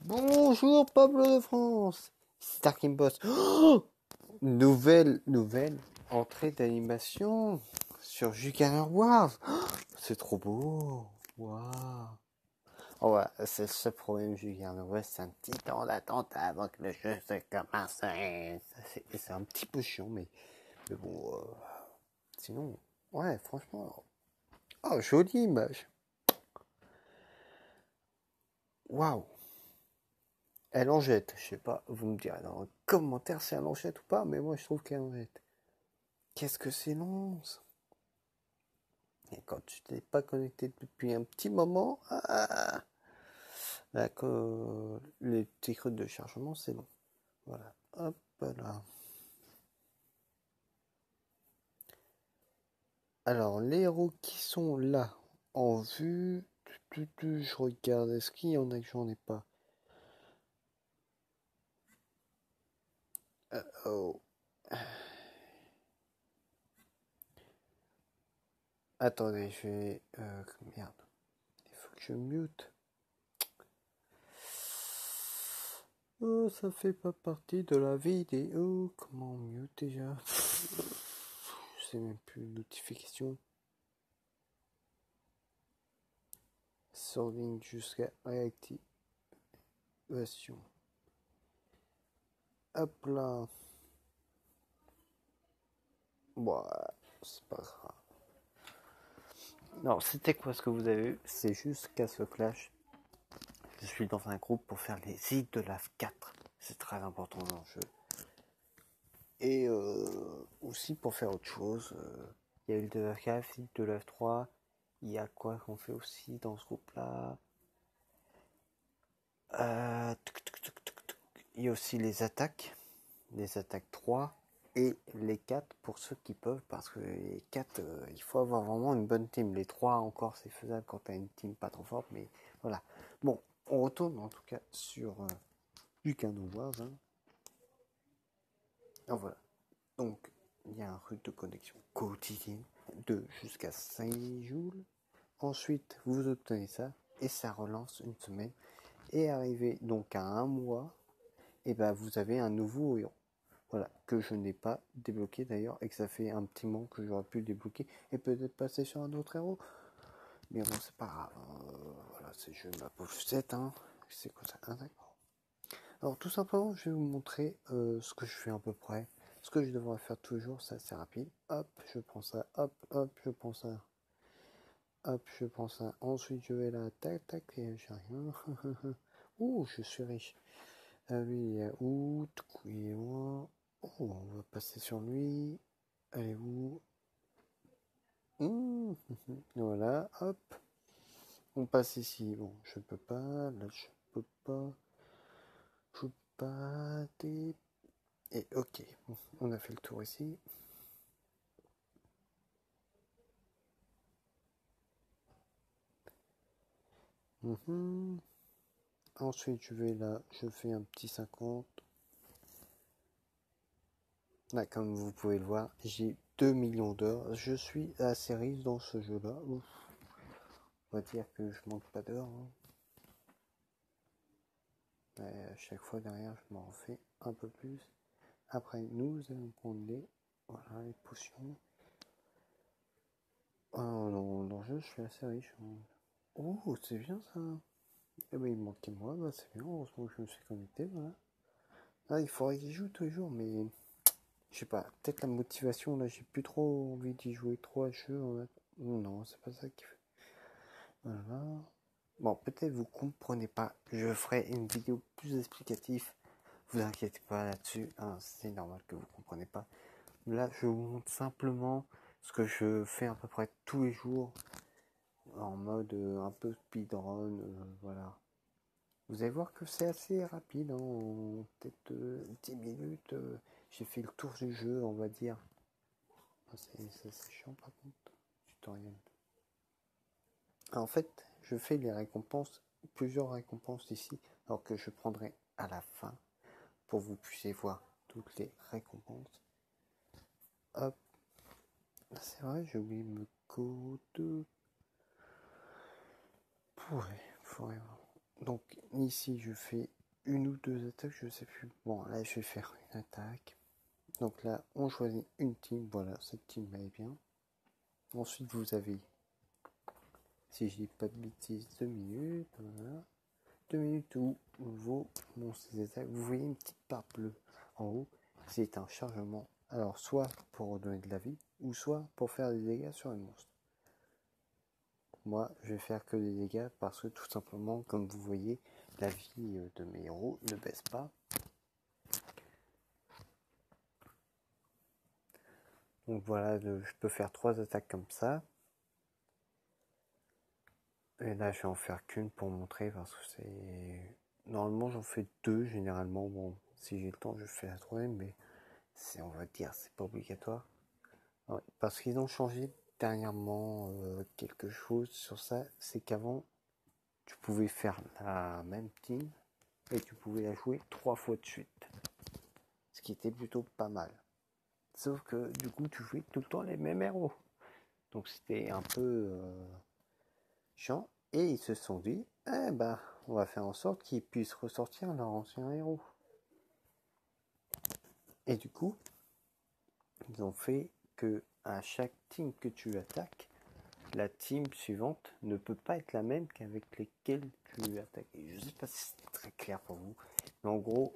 Bonjour Pablo de France, c'est Starking Boss. Oh, nouvelle entrée d'animation sur Juganer Wars. Oh, c'est trop beau. Waouh. Oh ouais, c'est ce problème Juganer Wars, c'est un petit temps d'attente avant que le jeu se commence. C'est un petit peu chiant, mais bon, sinon, ouais, franchement, oh jolie image. Waouh. Elle en jette, je sais pas, vous me direz dans les commentaires si elle en jette ou pas, mais moi je trouve qu'elle en jette. Qu'est-ce que c'est long ça. Et quand tu t'es pas connecté depuis un petit moment, là, les petits creux de chargement, c'est long. Voilà, hop là. Alors, les héros qui sont là, en vue, je regarde, est-ce qu'il y en a que j'en ai pas? Oh. Attendez, je vais... merde, il faut que je mute. Oh, ça fait pas partie de la vidéo. Comment mieux déjà? Je sais même plus. Notification. Solving jusqu'à réactivation. Hop là. Bon, c'est pas grave. Non, c'était quoi ce que vous avez vu? C'est juste qu'à ce flash, je suis dans un groupe pour faire les îles de lave 4. C'est très important dans le jeu. Et aussi pour faire autre chose. Il y a île de lave 4, île de lave 3. Il y a quoi qu'on fait aussi dans ce groupe-là? Il y a aussi les attaques 3 et les 4 pour ceux qui peuvent, parce que les 4, il faut avoir vraiment une bonne team. Les 3 encore, c'est faisable quand tu as une team pas trop forte, mais voilà. Bon, on retourne en tout cas sur Juganer Wars. Hein. Ah, voilà. Donc, il y a un rythme de connexion quotidien de jusqu'à 5 jours. Ensuite, vous obtenez ça et ça relance une semaine. Et arrivé donc à un mois, et ben vous avez un nouveau héros. Voilà, que je n'ai pas débloqué d'ailleurs, et que ça fait un petit moment que j'aurais pu le débloquer, et peut-être passer sur un autre héros. Mais bon, c'est pas grave. Voilà, c'est je ma pauvre 7, hein. C'est quoi ça? Ah, d'accord. Alors tout simplement, je vais vous montrer ce que je fais à peu près. Ce que je devrais faire toujours, ça c'est rapide. Hop, je prends ça. Hop, hop, je prends ça. Hop, je prends ça. Ensuite, je vais là. Tac, tac, et j'ai rien. Ouh, je suis riche. Ah oui, où? Il est loin. Oh, on va passer sur lui. Allez, où? Voilà, hop. On passe ici. Bon, je peux pas. Là, je peux pas. Je peux pas. Et ok. Bon, on a fait le tour ici. Ensuite, je vais là. Je fais un petit 50. Là, comme vous pouvez le voir, j'ai 2 millions d'heures. Je suis assez riche dans ce jeu-là. On va dire que je manque pas d'heures. Hein. À chaque fois derrière, je m'en refais un peu plus. Après, nous allons prendre les potions. Dans le jeu, je suis assez riche. Oh, c'est bien ça. Eh ben, il me manquait moi, bah, c'est bien. Heureusement que je me suis connecté, voilà. Ah, il faudrait que j'y joue toujours, mais je sais pas. Peut-être la motivation, là, j'ai plus trop envie d'y jouer trop à ce jeu. En fait. Non, c'est pas ça qui fait. Voilà. Bon, peut-être vous comprenez pas. Je ferai une vidéo plus explicative. Vous inquiétez pas là-dessus. Hein, c'est normal que vous comprenez pas. Là, je vous montre simplement ce que je fais à peu près tous les jours en mode un peu speedrun. Voilà. Vous allez voir que c'est assez rapide. Hein, en peut-être 10 minutes, j'ai fait le tour du jeu, on va dire. C'est chiant par contre. Tutoriel. En fait, je fais les récompenses, plusieurs récompenses ici, alors que je prendrai à la fin pour que vous puissiez voir toutes les récompenses. Hop. C'est vrai, j'ai oublié le code. Pourrait. Donc ici je fais une ou deux attaques, je sais plus. Bon là je vais faire une attaque. Donc là on choisit une team, voilà cette team là est bien. Ensuite vous avez, si je dis pas de bêtises, 2 minutes, voilà. 2 minutes où vos monstres attaques. Vous voyez une petite barre bleue en haut, c'est un chargement. Alors soit pour donner de la vie, ou soit pour faire des dégâts sur les monstres. Moi, je vais faire que des dégâts parce que tout simplement, comme vous voyez, la vie de mes héros ne baisse pas. Donc voilà, je peux faire 3 attaques comme ça. Et là, je vais en faire qu'une pour montrer parce que c'est... Normalement, j'en fais 2 généralement. Bon, si j'ai le temps, je fais la troisième, mais c'est, on va dire, c'est pas obligatoire. Ouais, parce qu'ils ont changé dernièrement quelque chose sur ça, c'est qu'avant, tu pouvais faire la même team et tu pouvais la jouer 3 fois de suite. Ce qui était plutôt pas mal. Sauf que du coup, tu jouais tout le temps les mêmes héros. Donc c'était un peu chiant. Et ils se sont dit, eh ben, on va faire en sorte qu'ils puissent ressortir leur ancien héros. Et du coup, ils ont fait que à chaque team que tu attaques, la team suivante ne peut pas être la même qu'avec lesquelles tu attaques. Je ne sais pas si c'est très clair pour vous, mais en gros,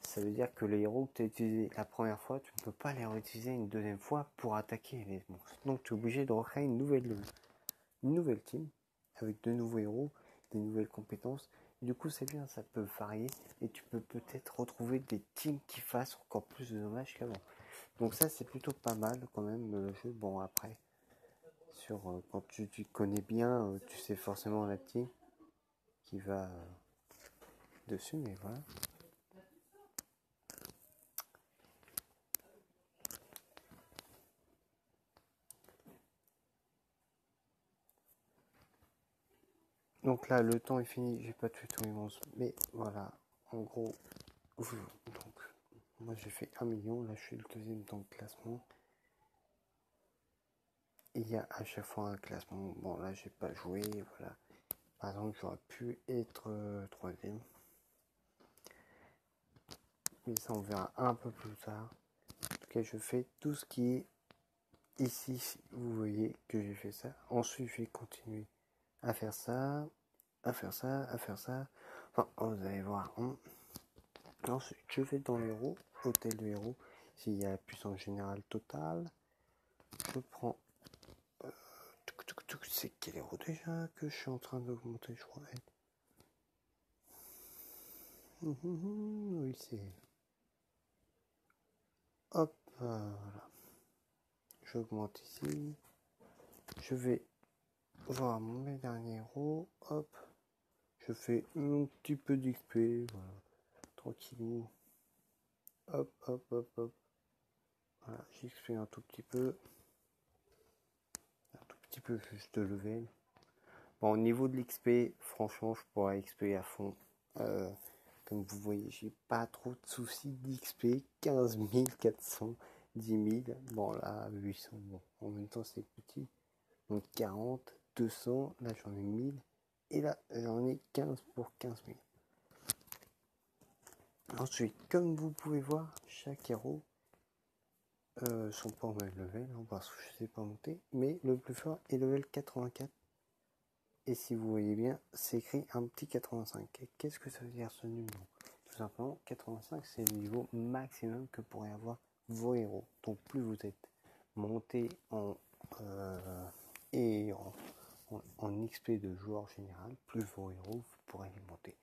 ça veut dire que les héros que tu as utilisés la première fois, tu ne peux pas les réutiliser une deuxième fois pour attaquer les monstres. Donc tu es obligé de recréer une nouvelle team avec de nouveaux héros, des nouvelles compétences. Du coup, c'est bien, ça peut varier et tu peux peut-être retrouver des teams qui fassent encore plus de dommages qu'avant. Donc ça, c'est plutôt pas mal quand même le jeu. Bon, après, quand tu connais bien, tu sais forcément la team qui va dessus, mais voilà. Donc là, le temps est fini, j'ai pas tué tous les monstres, mais voilà, en gros, donc, moi j'ai fait 1 million, là je suis le deuxième dans le classement. Il y a à chaque fois un classement, bon là j'ai pas joué, voilà. Par exemple, j'aurais pu être troisième. Mais ça on verra un peu plus tard. En tout cas, je fais tout ce qui est ici, vous voyez que j'ai fait ça. Ensuite, je vais continuer à faire ça, à faire ça, à faire ça. Enfin, vous allez voir. Ensuite, je vais dans le héros, hôtel de héros. S'il y a la puissance générale totale, je prends. C'est quel héros déjà que je suis en train d'augmenter, je crois. Oui, c'est. Hop, voilà. J'augmente ici. Je vais voir mes derniers héros. Hop. Je fais un petit peu d'XP. Voilà. Tranquillou. Hop, hop, hop, hop. Voilà, j'XP un tout petit peu. Un tout petit peu juste de level. Bon, au niveau de l'XP, franchement, je pourrais XP à fond. Comme vous voyez, j'ai pas trop de soucis d'XP. 15 400, 10 000. Bon, là, 800. Bon, en même temps, c'est petit. Donc 40, 200. Là, j'en ai 1000. Et là, j'en ai 15 pour 15 000. Ensuite, comme vous pouvez voir, chaque héros sont pas au même level, hein, parce que je sais pas monter. Mais le plus fort est level 84. Et si vous voyez bien, c'est écrit un petit 85. Et qu'est-ce que ça veut dire ce numéro? Tout simplement, 85, c'est le niveau maximum que pourraient avoir vos héros. Donc plus vous êtes monté en XP de joueur général, plus vos héros, vous pourrez les monter.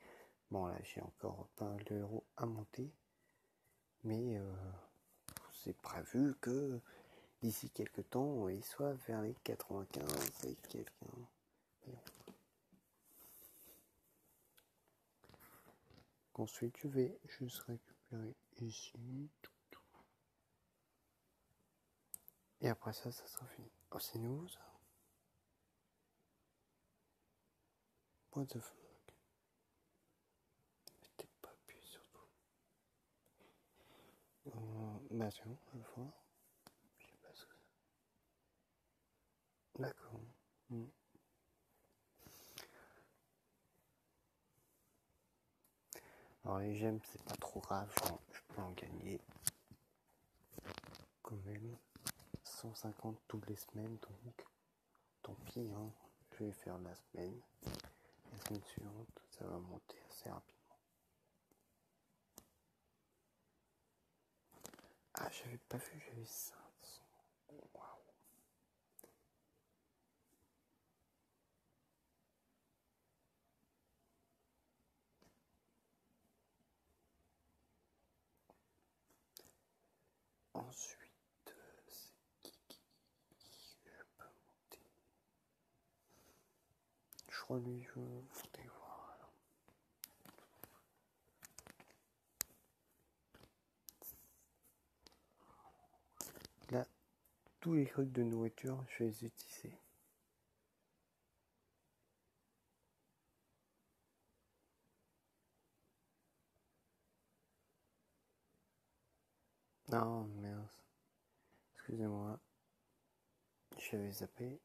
Bon là, j'ai encore pas mal de héros à monter. Mais c'est prévu que d'ici quelques temps, ils soient vers les 95 et quelques... Ensuite, je vais juste récupérer ici. Et après ça, ça sera fini. Oh, c'est nouveau ça. What the fuck. T'es pas appuyé sur tout. Bah c'est bon, je vais voir. Je sais pas ce que c'est. D'accord. Alors les gemmes c'est pas trop grave, je peux en gagner quand même 150 toutes les semaines, donc tant pis, hein. Je vais faire la semaine suivante, ça va monter assez rapidement. Ah, j'avais pas vu, j'avais 500. Waouh. Ensuite, c'est qui je peux monter. Je crois lui, je vais voir. Là, tous les trucs de nourriture, je vais les utiliser. Non, mince. Excusez-moi. J'avais zappé.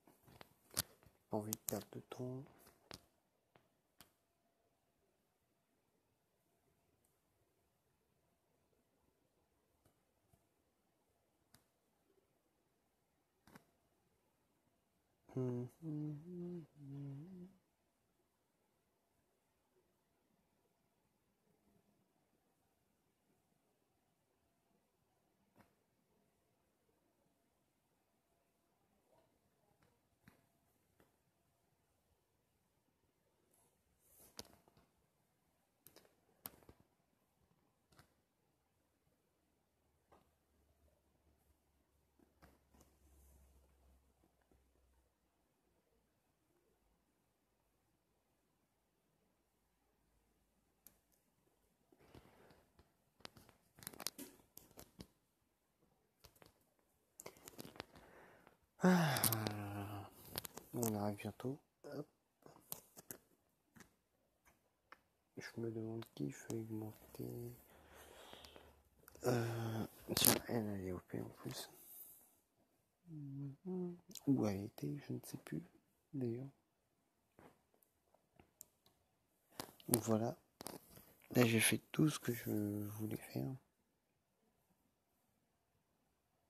Pas envie de perdre de temps. On arrive bientôt. Hop. Je me demande qui fait augmenter. Tiens, elle est OP en plus. Où elle était, je ne sais plus d'ailleurs. Donc voilà. Là j'ai fait tout ce que je voulais faire.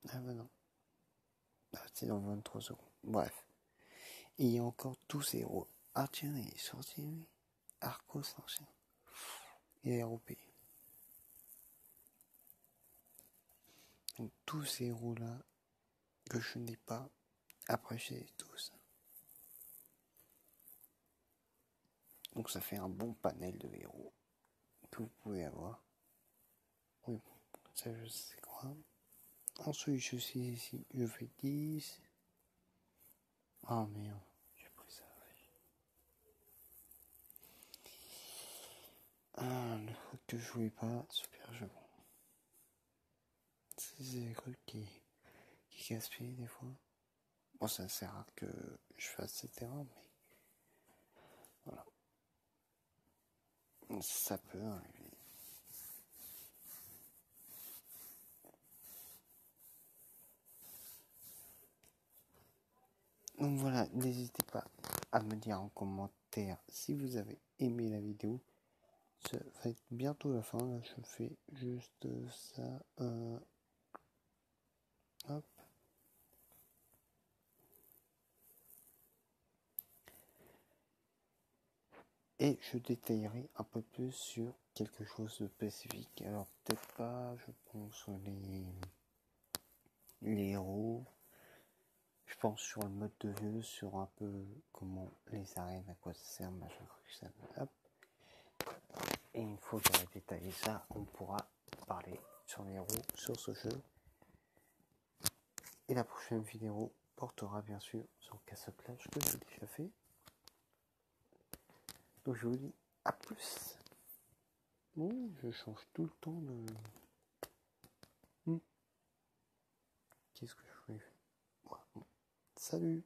Ah bah non. Ah, c'est dans 23 secondes. Bref. Et il y a encore tous ces héros. Ah tiens, il est sorti lui. Arcos ancien. Il est OP. Donc tous ces héros là que je n'ai pas, après je les ai tous. Donc ça fait un bon panel de héros que vous pouvez avoir. Oui, ça je sais quoi. Ensuite je suis ici, je fais 10. Ah merde, j'ai pris ça. Ah, le truc que je voulais pas, super jeu. C'est des trucs qui gaspillent des fois. Bon, ça c'est rare que je fasse etc. Mais voilà. Ça peut arriver. Donc voilà, n'hésitez pas à me dire en commentaire si vous avez aimé la vidéo. Ça va être bientôt la fin, là je fais juste ça. Hop. Et je détaillerai un peu plus sur quelque chose de spécifique. Alors peut-être pas, je pense, les héros. Je pense sur le mode de jeu, sur un peu comment les arènes, à quoi ça sert, machin, ça. Hop. Et une fois que j'aurai détaillé ça, on pourra parler sur les héros, sur ce jeu. Et la prochaine vidéo portera bien sûr sur Casse-Plage que j'ai déjà fait. Donc je vous dis à plus. Bon, je change tout le temps de... Qu'est-ce que je voulais faire? Voilà. Salut.